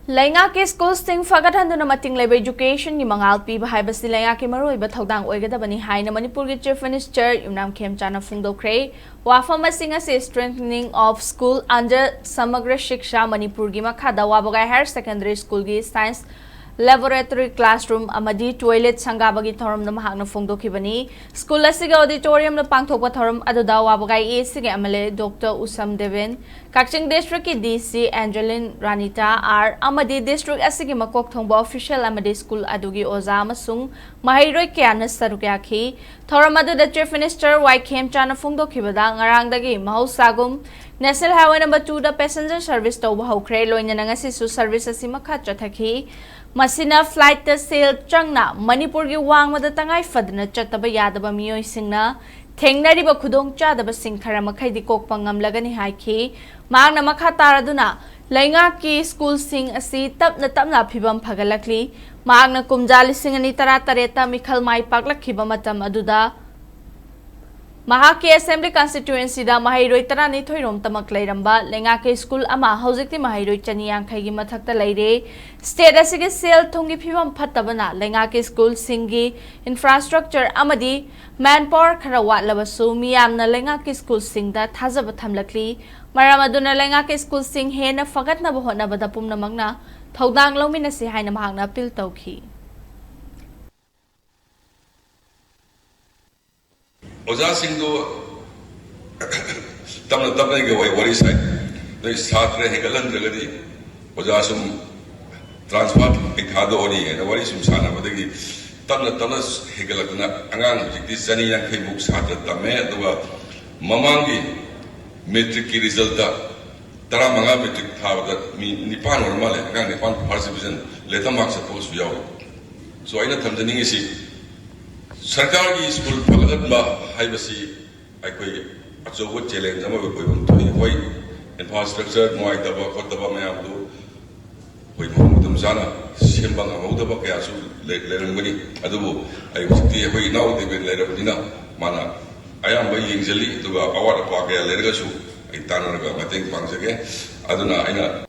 Leingakki school sing Phagat-Naba mating leba education ni mangal pi bahai basi Leingakki maroi ba Thoudang oigadabani haina Manipur gi Chief Minister Imphal fungdokre wafam asing ase strengthening of school under Samagra Shiksha Manipur gi makhada wabagai higher secondary school gi science laboratory classroom amadi toilet sangabagi thoram na mahakna fungdokhibani school asiga auditorium na pangthokpa thoram aduda wabagai esige amale Dr. Usam Deven Kakching district ki DC Angeline Ranita R amadi district asigi makok thongba official amadi school adugi oza amasung mahairoi kyana sarukya thoram aduda Chief Minister YKM chana fungdokhibada ngarangdagi mahausagum National Highway number 2 da passenger service tawba hokre loina ngasi su service asi makha chathaki Masina flight the sail changna Manipur gi wangmada tangai fadna chataba yadaba miyoi singna thengnariba khudong chadaba singkhara makhai di kokpa ngamlagani haiki magna makha taraduna Leingakki school sing asi tapna phibam phagalakli magna kumjali singani tara tareta mikhal mai paklakhiba matam aduda Mahaki Assembly constituency da mahairoi tarani thoirom tamak leiramba Leingakki school ama hojikti mahairoi chaniyang khaigi mathakta leire state asigi sel thongi phibam phattabana Leingakki school singi infrastructure amadi manpower khara watlabasu miyamna Leingakki school singda thajaba thamlakli maram aduna Leingakki school sing Henna Phagat-Naba Hotnabada Pumnamakna Thoudang Louminnasi haina mahakna appeal tawkhi Oza Singdo Tamna go away, what is that? They start the Hegalan Dragadi, Oza some transport Ekado Ori, and what is some Sana, but they Tamnas Hegalakuna, Angang, this Sunny and K books had the Tame, the Mamangi metric result, Taramanga metric power that Nipan or Male, Angang, Nipan participation, let them mark suppose we are. So I know Tanzania is Sarkar ki school Phagat-Naba haibasi aikoi achobo challenge ama koibam thoi hoi infrastructure moi daba khotaba mayam du hoi mudum jana sembang amudaba kaya su lerangani adubu ai hukti hoi nau de ben lerabdina mana ayam bai yingjali duga award pa kaya lerga su ai tanaraga mateng pangsage aduna aina